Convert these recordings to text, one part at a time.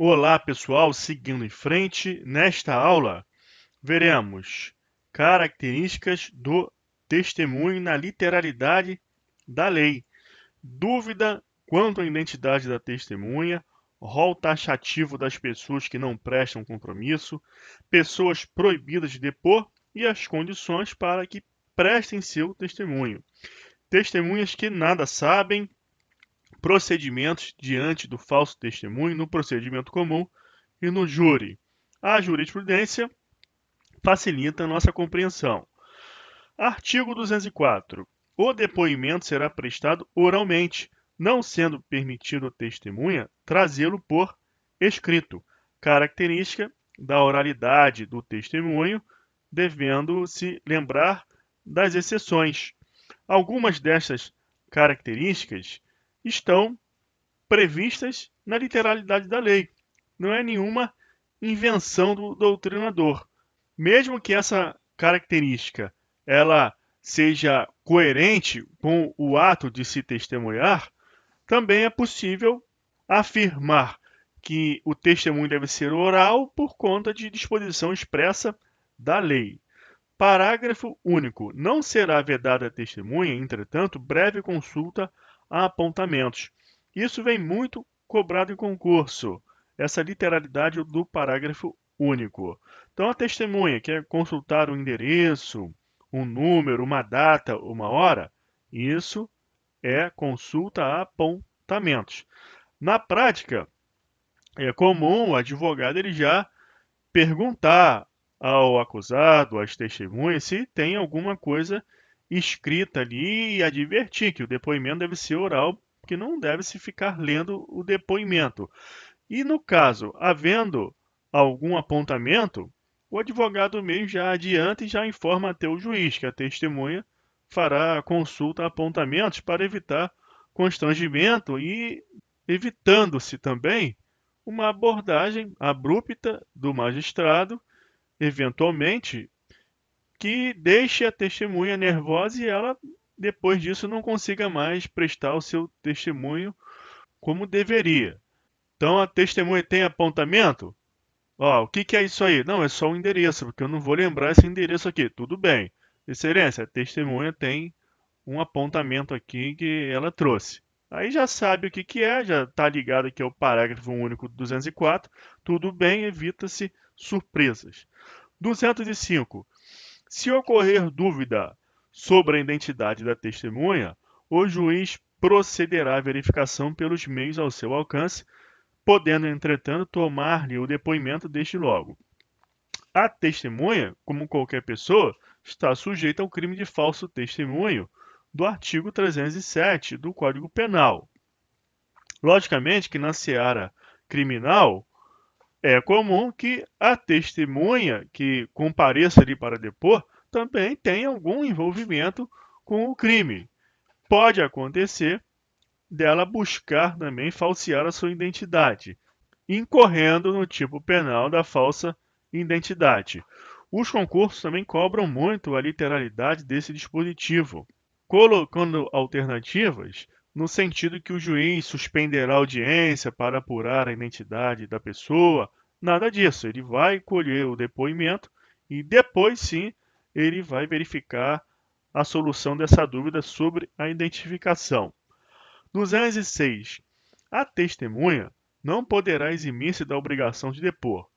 Olá, pessoal, seguindo em frente, nesta aula veremos características do testemunho na literalidade da lei, dúvida quanto à identidade da testemunha, rol taxativo das pessoas que não prestam compromisso, pessoas proibidas de depor e as condições para que prestem seu testemunho. Testemunhas que nada sabem, procedimentos diante do falso testemunho no procedimento comum e no júri. A jurisprudência facilita a nossa compreensão. Artigo 204. O depoimento será prestado oralmente, não sendo permitido à testemunha trazê-lo por escrito. Característica da oralidade do testemunho, devendo-se lembrar das exceções. Algumas destas características estão previstas na literalidade da lei. Não é nenhuma invenção do doutrinador. Mesmo que essa característica ela seja coerente com o ato de se testemunhar, também é possível afirmar que o testemunho deve ser oral por conta de disposição expressa da lei. Parágrafo único. Não será vedada a testemunha, entretanto, breve consulta a apontamentos. Isso vem muito cobrado em concurso, essa literalidade do parágrafo único. Então, a testemunha quer consultar um endereço, um número, uma data, uma hora, isso é consulta a apontamentos. Na prática, é comum o advogado ele já perguntar ao acusado, às testemunhas, se tem alguma coisa escrita ali e advertir que o depoimento deve ser oral, que não deve se ficar lendo o depoimento. E no caso, havendo algum apontamento, o advogado mesmo já adianta e já informa até o juiz que a testemunha fará consulta a apontamentos para evitar constrangimento e evitando-se também uma abordagem abrupta do magistrado, eventualmente, que deixe a testemunha nervosa e ela, depois disso, não consiga mais prestar o seu testemunho como deveria. Então, a testemunha tem apontamento? Ó, o que que é isso aí? Não, é só um endereço, porque eu não vou lembrar esse endereço aqui. Tudo bem. Excelência, a testemunha tem um apontamento aqui que ela trouxe. Aí já sabe o que que é, já está ligado aqui ao parágrafo único 204. Tudo bem, evita-se surpresas. 205. Se ocorrer dúvida sobre a identidade da testemunha, o juiz procederá à verificação pelos meios ao seu alcance, podendo, entretanto, tomar-lhe o depoimento desde logo. A testemunha, como qualquer pessoa, está sujeita ao crime de falso testemunho do artigo 307 do Código Penal. Logicamente que na seara criminal é comum que a testemunha que compareça ali para depor também tenha algum envolvimento com o crime. Pode acontecer dela buscar também falsear a sua identidade, incorrendo no tipo penal da falsa identidade. Os concursos também cobram muito a literalidade desse dispositivo, colocando alternativas no sentido que o juiz suspenderá a audiência para apurar a identidade da pessoa. Nada disso, ele vai colher o depoimento e depois sim ele vai verificar a solução dessa dúvida sobre a identificação. 206. A testemunha não poderá eximir-se da obrigação de depor.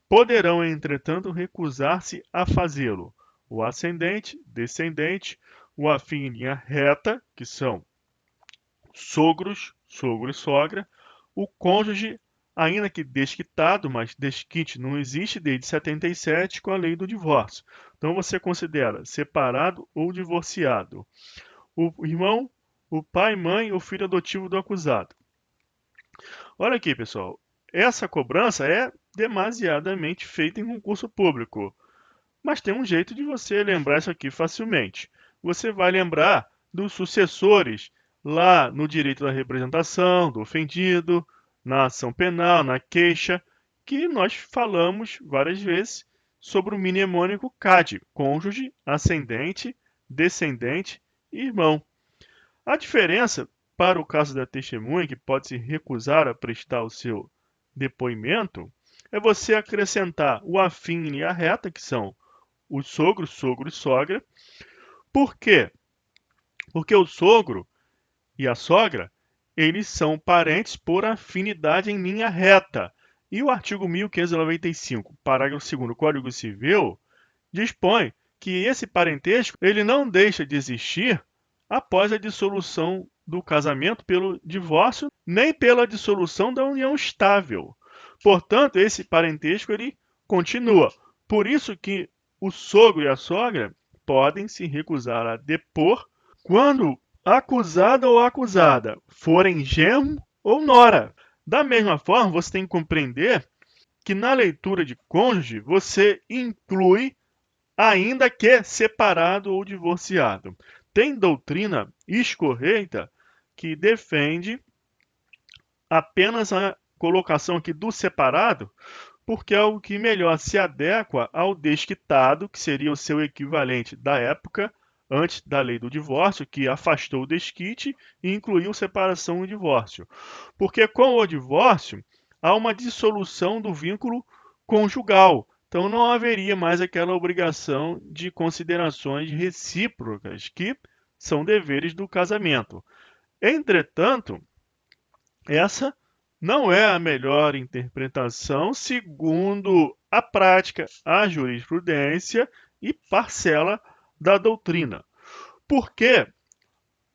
Poderão, entretanto, recusar-se a fazê-lo o ascendente, descendente, o afim em linha reta, que são sogros, sogro e sogra, o cônjuge, ainda que desquitado, mas desquite não existe desde 77 com a lei do divórcio. Então você considera separado ou divorciado. O irmão, o pai, mãe ou filho adotivo do acusado. Olha aqui, pessoal. Essa cobrança é demasiadamente feita em concurso público. Mas tem um jeito de você lembrar isso aqui facilmente. Você vai lembrar dos sucessores lá no direito da representação, do ofendido, na ação penal, na queixa, que nós falamos várias vezes sobre o mnemônico CAD, cônjuge, ascendente, descendente e irmão. A diferença para o caso da testemunha, que pode se recusar a prestar o seu depoimento é você acrescentar o afim em linha reta, que são o sogro, sogro e sogra. Por quê? Porque o sogro e a sogra, eles são parentes por afinidade em linha reta. E o artigo 1595, parágrafo 2º do Código Civil, dispõe que esse parentesco ele não deixa de existir após a dissolução do casamento pelo divórcio, nem pela dissolução da união estável. Portanto, esse parentesco ele continua. Por isso que o sogro e a sogra podem se recusar a depor quando acusado ou acusada forem genro ou nora. Da mesma forma, você tem que compreender que na leitura de cônjuge você inclui ainda que separado ou divorciado. Tem doutrina escorreita que defende apenas a colocação aqui do separado, porque é o que melhor se adequa ao desquitado, que seria o seu equivalente da época, antes da lei do divórcio, que afastou o desquite e incluiu separação e divórcio. Porque com o divórcio, há uma dissolução do vínculo conjugal. Então não haveria mais aquela obrigação de considerações recíprocas, que são deveres do casamento. Entretanto, essa não é a melhor interpretação segundo a prática, a jurisprudência e parcela da doutrina. Porque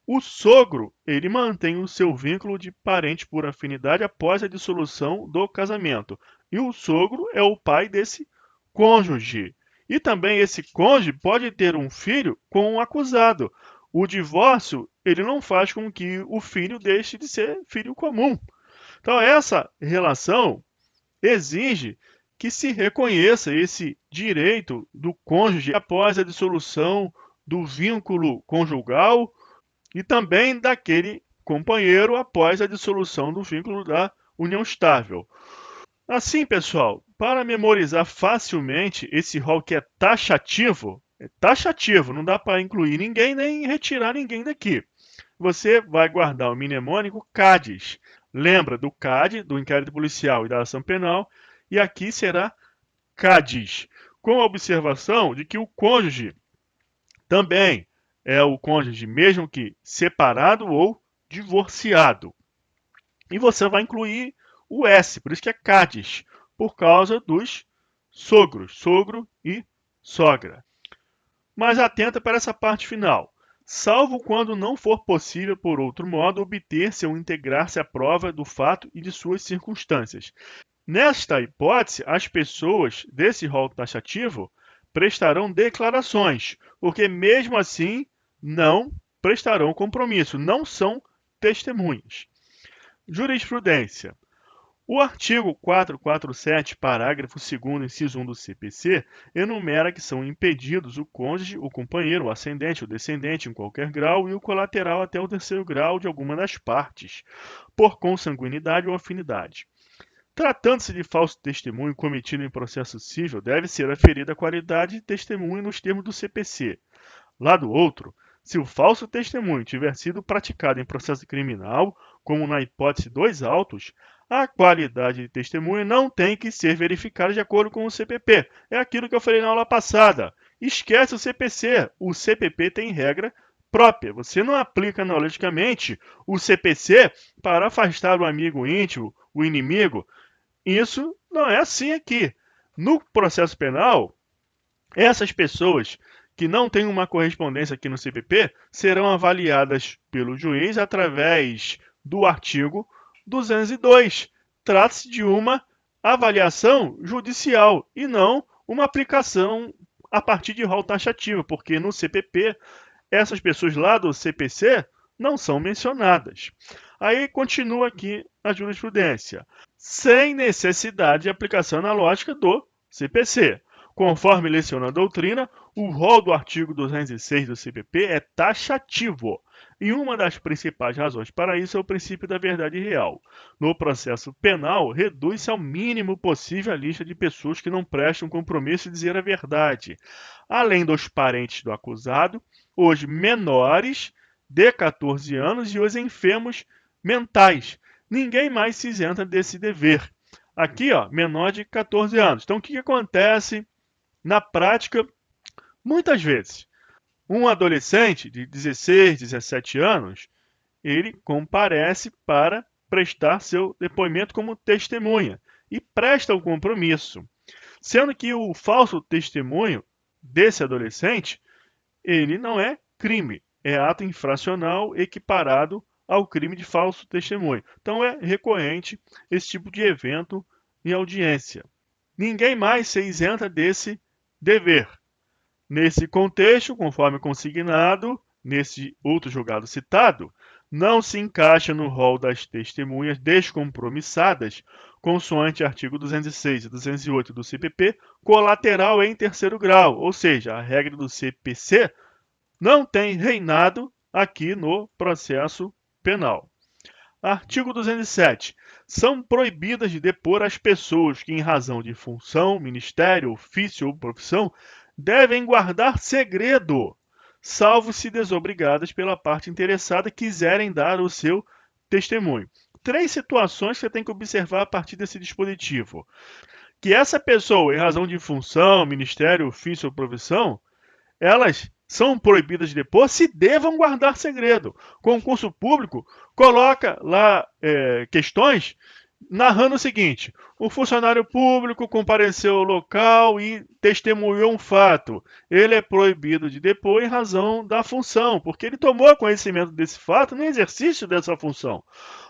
o sogro, ele mantém o seu vínculo de parente por afinidade após a dissolução do casamento. E o sogro é o pai desse cônjuge. E também esse cônjuge pode ter um filho com um acusado. O divórcio, ele não faz com que o filho deixe de ser filho comum. Então, essa relação exige que se reconheça esse direito do cônjuge após a dissolução do vínculo conjugal e também daquele companheiro após a dissolução do vínculo da união estável. Assim, pessoal, para memorizar facilmente esse rol que é taxativo, não dá para incluir ninguém nem retirar ninguém daqui. Você vai guardar o mnemônico CADES. Lembra do CAD, do inquérito policial e da ação penal, e aqui será CADES, com a observação de que o cônjuge também é o cônjuge, mesmo que separado ou divorciado. E você vai incluir o S, por isso que é CADES, por causa dos sogros, sogro e sogra. Mas atenta para essa parte final. Salvo quando não for possível, por outro modo, obter-se ou integrar-se à prova do fato e de suas circunstâncias. Nesta hipótese, as pessoas desse rol taxativo prestarão declarações, porque mesmo assim não prestarão compromisso, não são testemunhas. Jurisprudência. O artigo 447, parágrafo 2º, inciso 1 do CPC, enumera que são impedidos o cônjuge, o companheiro, o ascendente, o descendente em qualquer grau e o colateral até o 3º grau de alguma das partes, por consanguinidade ou afinidade. Tratando-se de falso testemunho cometido em processo civil, deve ser aferida a qualidade de testemunho nos termos do CPC. Lado outro, se o falso testemunho tiver sido praticado em processo criminal, como na hipótese dos autos, a qualidade de testemunha não tem que ser verificada de acordo com o CPP. É aquilo que eu falei na aula passada. Esquece o CPC. O CPP tem regra própria. Você não aplica analoticamente o CPC para afastar o amigo íntimo, o inimigo. Isso não é assim aqui. No processo penal, essas pessoas que não têm uma correspondência aqui no CPP serão avaliadas pelo juiz através do artigo 202. Trata-se de uma avaliação judicial e não uma aplicação a partir de rol taxativo, porque no CPP essas pessoas lá do CPC não são mencionadas. Aí continua aqui a jurisprudência, sem necessidade de aplicação analógica do CPC. Conforme leciona a doutrina, o rol do artigo 206 do CPP é taxativo, e uma das principais razões para isso é o princípio da verdade real. No processo penal, reduz-se ao mínimo possível a lista de pessoas que não prestam compromisso de dizer a verdade, além dos parentes do acusado, os menores de 14 anos e os enfermos mentais. Ninguém mais se isenta desse dever. Aqui, ó, menor de 14 anos. Então, o que acontece na prática? Muitas vezes, um adolescente de 16, 17 anos, ele comparece para prestar seu depoimento como testemunha e presta o compromisso, sendo que o falso testemunho desse adolescente, ele não é crime, é ato infracional equiparado ao crime de falso testemunho. Então é recorrente esse tipo de evento em audiência. Ninguém mais se isenta desse dever. Nesse contexto, conforme consignado nesse outro julgado citado, não se encaixa no rol das testemunhas descompromissadas, consoante artigo 206 e 208 do CPP, colateral em terceiro grau, ou seja, a regra do CPC não tem reinado aqui no processo penal. Artigo 207. São proibidas de depor as pessoas que, em razão de função, ministério, ofício ou profissão, devem guardar segredo, salvo se desobrigadas pela parte interessada quiserem dar o seu testemunho. Três situações que você tem que observar a partir desse dispositivo. Que essa pessoa, em razão de função, ministério, ofício ou profissão, elas são proibidas de depor se devam guardar segredo. Concurso público coloca lá questões narrando o seguinte: o funcionário público compareceu ao local e testemunhou um fato. Ele é proibido de depor em razão da função, porque ele tomou conhecimento desse fato no exercício dessa função.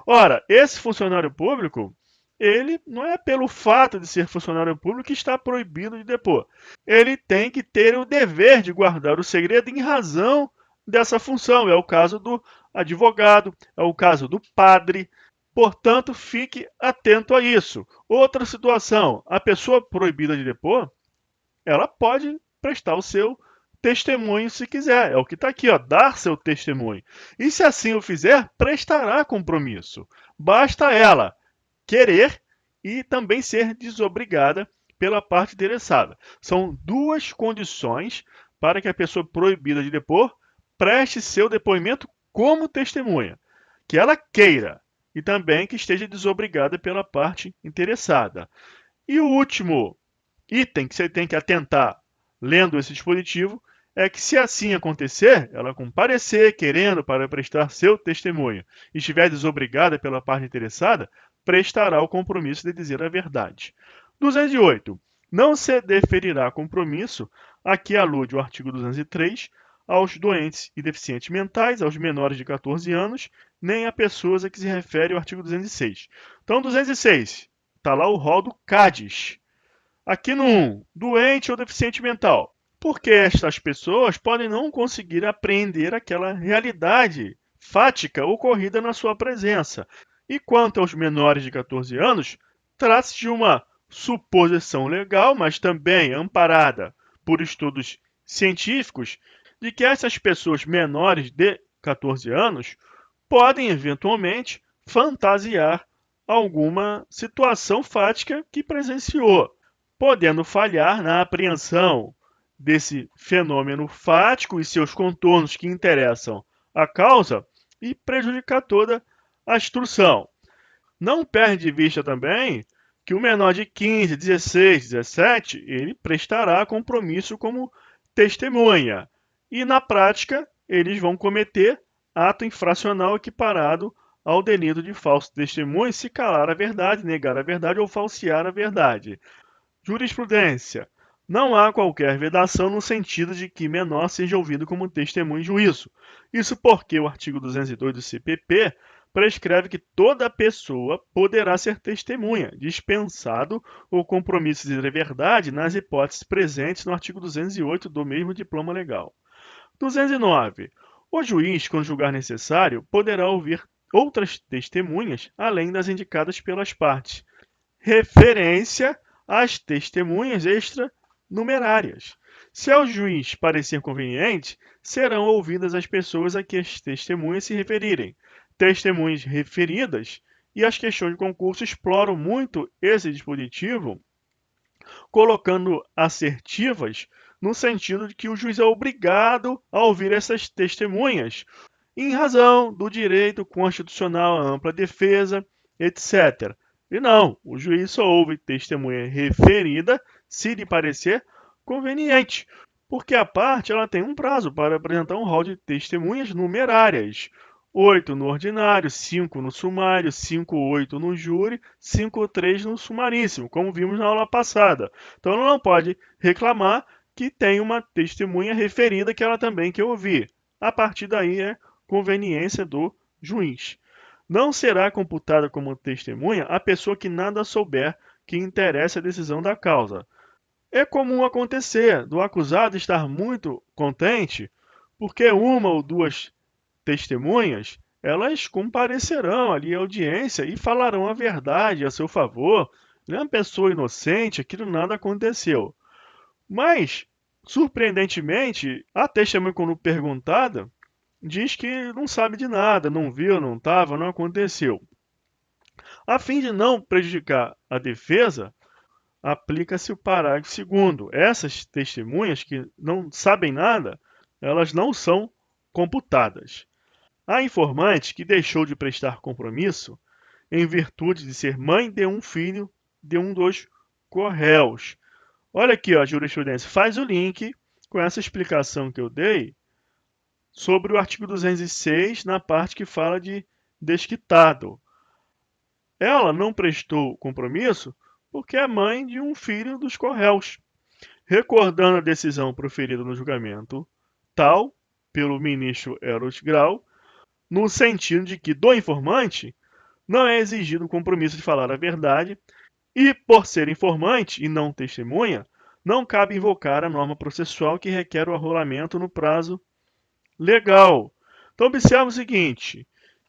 Ora, esse funcionário público, ele não é pelo fato de ser funcionário público que está proibido de depor. Ele tem que ter o dever de guardar o segredo em razão dessa função. É o caso do advogado, é o caso do padre. Portanto, fique atento a isso. Outra situação, a pessoa proibida de depor, ela pode prestar o seu testemunho se quiser. É o que está aqui, ó, dar seu testemunho. E se assim o fizer, prestará compromisso. Basta ela querer e também ser desobrigada pela parte interessada. São duas condições para que a pessoa proibida de depor preste seu depoimento como testemunha. Que ela queira e também que esteja desobrigada pela parte interessada. E o último item que você tem que atentar lendo esse dispositivo é que, se assim acontecer, ela comparecer querendo para prestar seu testemunho e estiver desobrigada pela parte interessada, prestará o compromisso de dizer a verdade. 208. Não se deferirá compromisso, aqui alude o artigo 203, aos doentes e deficientes mentais, aos menores de 14 anos, nem a pessoas a que se refere o artigo 206. Então, 206, está lá o rol do CADES. Aqui no 1, doente ou deficiente mental, porque estas pessoas podem não conseguir apreender aquela realidade fática ocorrida na sua presença. E quanto aos menores de 14 anos, trata-se de uma suposição legal, mas também amparada por estudos científicos, de que essas pessoas menores de 14 anos podem eventualmente fantasiar alguma situação fática que presenciou, podendo falhar na apreensão desse fenômeno fático e seus contornos que interessam a causa e prejudicar toda a instrução. Não perde de vista também que o menor de 15, 16, 17, ele prestará compromisso como testemunha. E, na prática, eles vão cometer ato infracional equiparado ao delito de falso testemunho se calar a verdade, negar a verdade ou falsear a verdade. Jurisprudência. Não há qualquer vedação no sentido de que menor seja ouvido como testemunha em juízo. Isso porque o artigo 202 do CPP prescreve que toda pessoa poderá ser testemunha, dispensado o compromisso de dizer a verdade nas hipóteses presentes no artigo 208 do mesmo diploma legal. 209. O juiz, quando julgar necessário, poderá ouvir outras testemunhas além das indicadas pelas partes. Referência às testemunhas extranumerárias. Se ao juiz parecer conveniente, serão ouvidas as pessoas a que as testemunhas se referirem. Testemunhas referidas e as questões de concurso exploram muito esse dispositivo, colocando assertivas no sentido de que o juiz é obrigado a ouvir essas testemunhas, em razão do direito constitucional à ampla defesa, etc. E não, o juiz só ouve testemunha referida se lhe parecer conveniente, porque a parte ela tem um prazo para apresentar um rol de testemunhas numerárias. 8 no ordinário, 5 no sumário, 5,8 no júri, 5,3 no sumaríssimo, como vimos na aula passada. Então, ela não pode reclamar que tem uma testemunha referida que ela também quer ouvir. A partir daí é conveniência do juiz. Não será computada como testemunha a pessoa que nada souber que interesse a decisão da causa. É comum acontecer do acusado estar muito contente porque uma ou duas testemunhas elas comparecerão ali à audiência e falarão a verdade a seu favor. Ele é uma pessoa inocente, aquilo nada aconteceu. Mas, surpreendentemente, a testemunha, quando perguntada, diz que não sabe de nada, não viu, não estava, não aconteceu. A fim de não prejudicar a defesa, aplica-se o parágrafo 2º. Essas testemunhas que não sabem nada, elas não são computadas. A informante que deixou de prestar compromisso, em virtude de ser mãe de um filho de um dos corréus. Olha aqui, ó, a jurisprudência faz o link com essa explicação que eu dei sobre o artigo 206, na parte que fala de desquitado. Ela não prestou compromisso porque é mãe de um filho dos corréus, recordando a decisão proferida no julgamento tal pelo ministro Eros Grau, no sentido de que do informante não é exigido o compromisso de falar a verdade e, por ser informante e não testemunha, não cabe invocar a norma processual que requer o arrolamento no prazo legal. Então, observe o seguinte,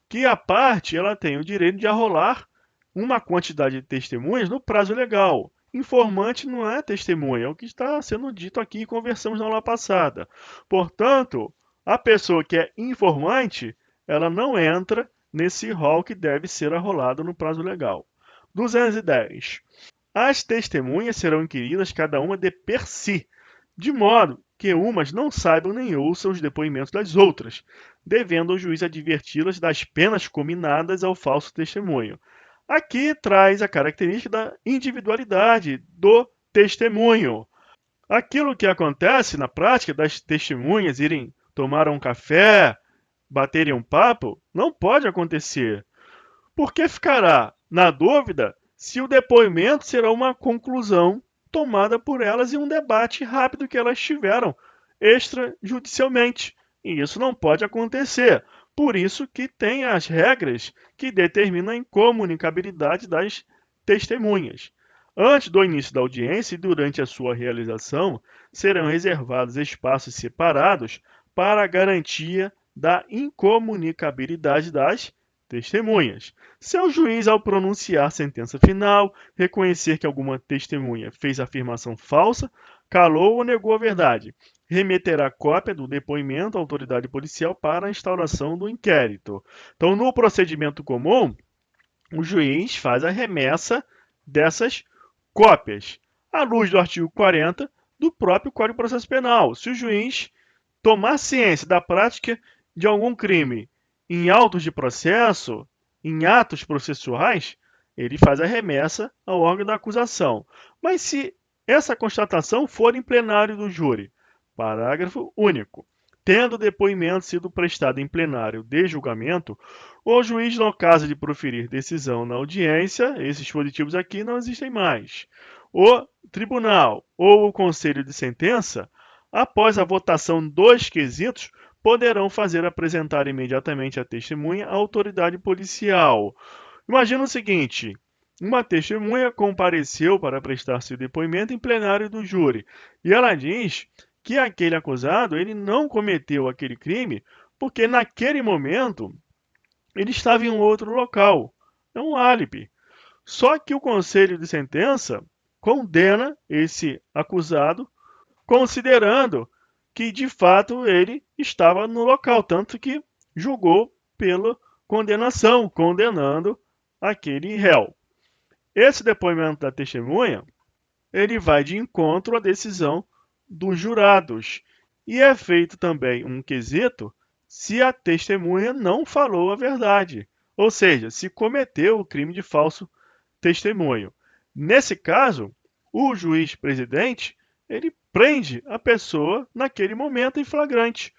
que a parte ela tem o direito de arrolar uma quantidade de testemunhas no prazo legal. Informante não é testemunha, é o que está sendo dito aqui e conversamos na aula passada. Portanto, a pessoa que é informante, ela não entra nesse rol que deve ser arrolado no prazo legal. 210. As testemunhas serão inquiridas cada uma de per si, de modo que umas não saibam nem ouçam os depoimentos das outras, devendo o juiz adverti-las das penas cominadas ao falso testemunho. Aqui traz a característica da individualidade do testemunho. Aquilo que acontece na prática das testemunhas irem tomar um café, baterem um papo, não pode acontecer, porque ficará na dúvida se o depoimento será uma conclusão tomada por elas em um debate rápido que elas tiveram extrajudicialmente. E isso não pode acontecer. Por isso que tem as regras que determinam a incomunicabilidade das testemunhas. Antes do início da audiência e durante a sua realização, serão reservados espaços separados para a garantia da incomunicabilidade das testemunhas. Se o juiz, ao pronunciar sentença final, reconhecer que alguma testemunha fez afirmação falsa, calou ou negou a verdade, remeterá cópia do depoimento à autoridade policial para a instauração do inquérito. Então, no procedimento comum, o juiz faz a remessa dessas cópias, à luz do artigo 40 do próprio Código de Processo Penal. Se o juiz tomar ciência da prática de algum crime em autos de processo, em atos processuais, ele faz a remessa ao órgão da acusação. Mas se essa constatação for em plenário do júri, parágrafo único, tendo o depoimento sido prestado em plenário de julgamento, o juiz, no caso de proferir decisão na audiência, esses dispositivos aqui não existem mais. O tribunal ou o conselho de sentença, após a votação dos quesitos, poderão fazer apresentar imediatamente a testemunha à autoridade policial. Imagina o seguinte, uma testemunha compareceu para prestar seu depoimento em plenário do júri, e ela diz que aquele acusado ele não cometeu aquele crime porque naquele momento ele estava em um outro local. É um álibi. Só que o conselho de sentença condena esse acusado, considerando que de fato ele estava no local, tanto que julgou pela condenação, condenando aquele réu. Esse depoimento da testemunha, ele vai de encontro à decisão dos jurados. E é feito também um quesito se a testemunha não falou a verdade, ou seja, se cometeu o crime de falso testemunho. Nesse caso, o juiz-presidente, ele prende a pessoa naquele momento em flagrante,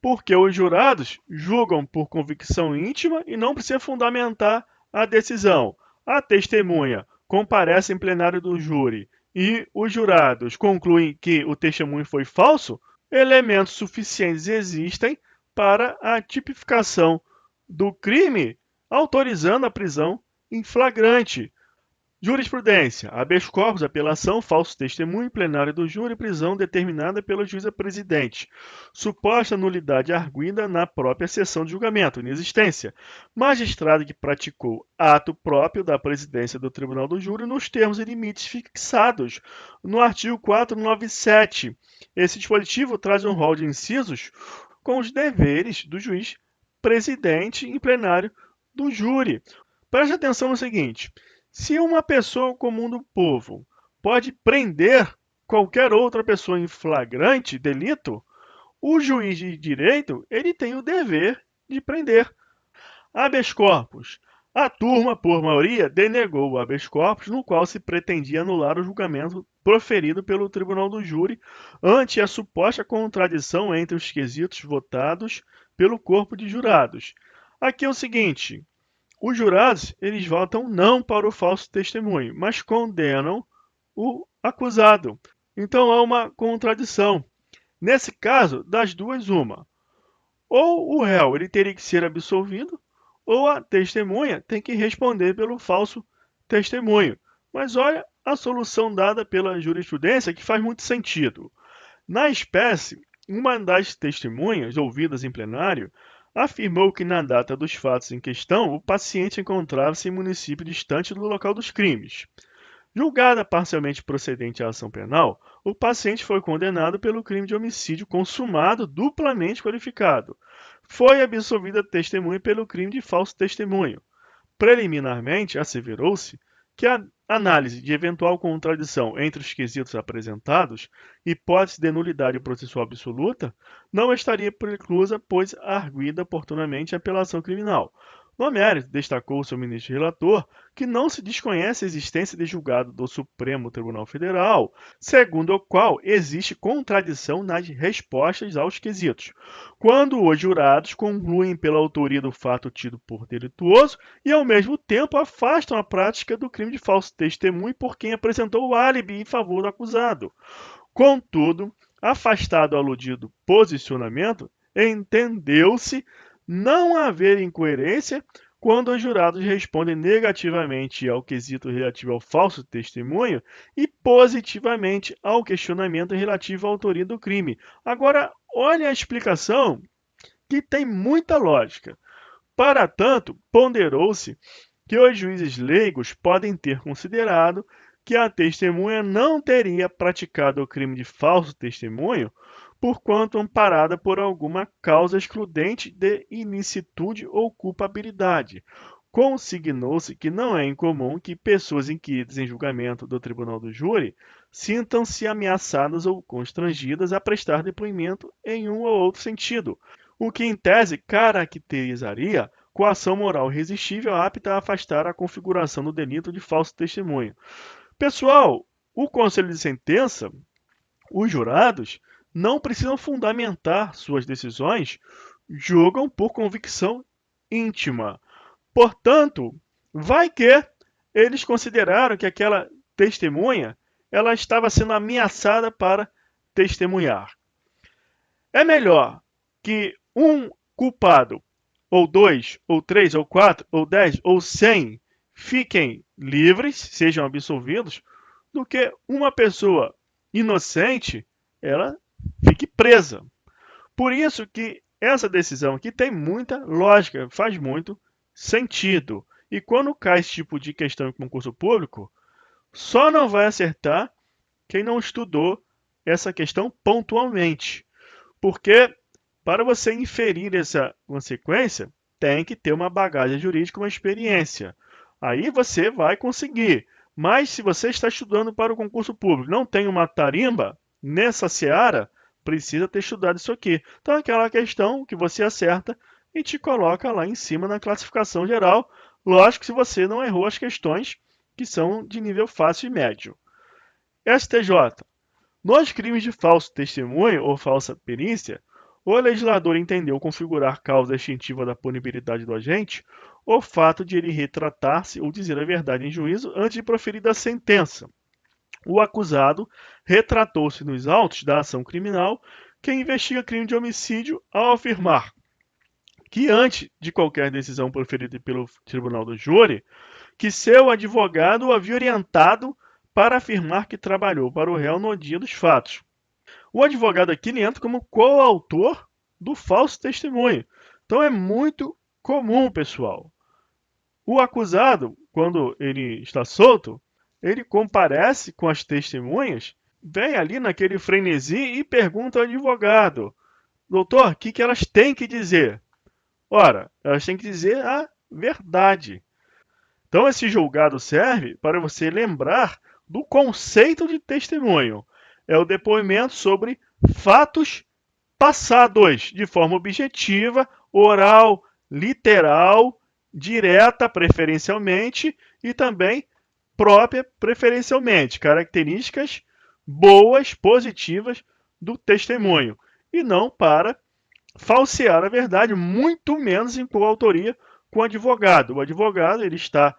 porque os jurados julgam por convicção íntima e não precisa fundamentar a decisão. A testemunha comparece em plenário do júri e os jurados concluem que o testemunho foi falso, elementos suficientes existem para a tipificação do crime, autorizando a prisão em flagrante. Jurisprudência: habeas corpus, apelação, falso testemunho, plenário do júri, prisão determinada pelo juiz-presidente. Suposta nulidade arguida na própria sessão de julgamento. Inexistência: magistrado que praticou ato próprio da presidência do tribunal do júri nos termos e limites fixados no artigo 497. Esse dispositivo traz um rol de incisos com os deveres do juiz-presidente em plenário do júri. Preste atenção no seguinte: se uma pessoa comum do povo pode prender qualquer outra pessoa em flagrante delito, o juiz de direito ele tem o dever de prender. Habeas corpus: a turma, por maioria, denegou o habeas corpus, no qual se pretendia anular o julgamento proferido pelo tribunal do júri ante a suposta contradição entre os quesitos votados pelo corpo de jurados. Aqui é o seguinte: os jurados, eles votam não para o falso testemunho, mas condenam o acusado. Então há uma contradição. Nesse caso, das duas, uma. Ou o réu ele teria que ser absolvido, ou a testemunha tem que responder pelo falso testemunho. Mas olha a solução dada pela jurisprudência que faz muito sentido. Na espécie, uma das testemunhas ouvidas em plenário afirmou que na data dos fatos em questão, o paciente encontrava-se em município distante do local dos crimes. Julgada parcialmente procedente a ação penal, o paciente foi condenado pelo crime de homicídio consumado duplamente qualificado. Foi absolvida a testemunha pelo crime de falso testemunho. Preliminarmente, asseverou-se que a análise de eventual contradição entre os quesitos apresentados, hipótese de nulidade processual absoluta, não estaria preclusa, pois arguida oportunamente a apelação criminal. No mérito, destacou-se o ministro relator que não se desconhece a existência de julgado do Supremo Tribunal Federal, segundo o qual existe contradição nas respostas aos quesitos, quando os jurados concluem pela autoria do fato tido por delituoso e, ao mesmo tempo, afastam a prática do crime de falso testemunho por quem apresentou o álibi em favor do acusado. Contudo, afastado o aludido posicionamento, entendeu-se não haver incoerência quando os jurados respondem negativamente ao quesito relativo ao falso testemunho e positivamente ao questionamento relativo à autoria do crime. Agora, olha a explicação que tem muita lógica. Para tanto, ponderou-se que os juízes leigos podem ter considerado que a testemunha não teria praticado o crime de falso testemunho porquanto amparada por alguma causa excludente de ilicitude ou culpabilidade. Consignou-se que não é incomum que pessoas inquiridas em julgamento do tribunal do júri sintam-se ameaçadas ou constrangidas a prestar depoimento em um ou outro sentido, o que em tese caracterizaria coação moral irresistível apta a afastar a configuração do delito de falso testemunho. Pessoal, o conselho de sentença, os jurados, não precisam fundamentar suas decisões, julgam por convicção íntima. Portanto, vai que eles consideraram que aquela testemunha ela estava sendo ameaçada para testemunhar. É melhor que um culpado, ou 2, ou 3, ou 4, ou 10, ou 100 fiquem livres, sejam absolvidos, do que uma pessoa inocente ela fique presa. Por isso que essa decisão aqui tem muita lógica, faz muito sentido. E quando cai esse tipo de questão em concurso público, só não vai acertar quem não estudou essa questão pontualmente. Porque para você inferir essa consequência, tem que ter uma bagagem jurídica, uma experiência. Aí você vai conseguir. Mas se você está estudando para o concurso público, não tem uma tarimba nessa seara, precisa ter estudado isso aqui. Então, aquela questão que você acerta e te coloca lá em cima na classificação geral. Lógico que se você não errou as questões que são de nível fácil e médio. STJ. Nos crimes de falso testemunho ou falsa perícia, o legislador entendeu configurar causa extintiva da punibilidade do agente o fato de ele retratar-se ou dizer a verdade em juízo antes de proferir a sentença. O acusado retratou-se nos autos da ação criminal que investiga crime de homicídio ao afirmar que, antes de qualquer decisão proferida pelo tribunal do júri, que seu advogado o havia orientado para afirmar que trabalhou para o réu no dia dos fatos. O advogado aqui ele entra como coautor do falso testemunho. Então é muito comum, pessoal. O acusado, quando ele está solto, ele comparece com as testemunhas, vem ali naquele frenesi e pergunta ao advogado: doutor, o que elas têm que dizer? Ora, elas têm que dizer a verdade. Então, esse julgado serve para você lembrar do conceito de testemunho. É o depoimento sobre fatos passados, de forma objetiva, oral, literal, direta, preferencialmente, e também própria, preferencialmente. Características boas, positivas do testemunho. E não para falsear a verdade, muito menos em coautoria com o advogado. O advogado ele está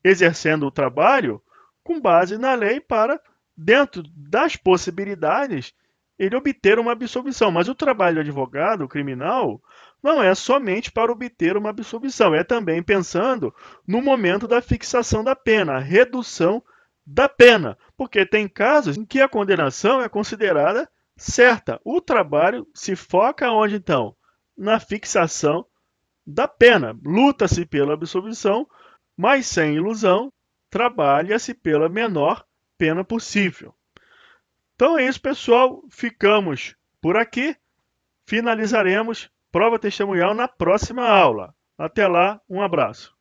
exercendo o trabalho com base na lei para, dentro das possibilidades, ele obter uma absolvição. Mas o trabalho do advogado criminal não é somente para obter uma absolvição, é também pensando no momento da fixação da pena, a redução da pena, porque tem casos em que a condenação é considerada certa. O trabalho se foca onde, então? Na fixação da pena. Luta-se pela absolvição, mas sem ilusão, trabalha-se pela menor pena possível. Então é isso, pessoal. Ficamos por aqui. Finalizaremos prova testemunhal na próxima aula. Até lá, um abraço.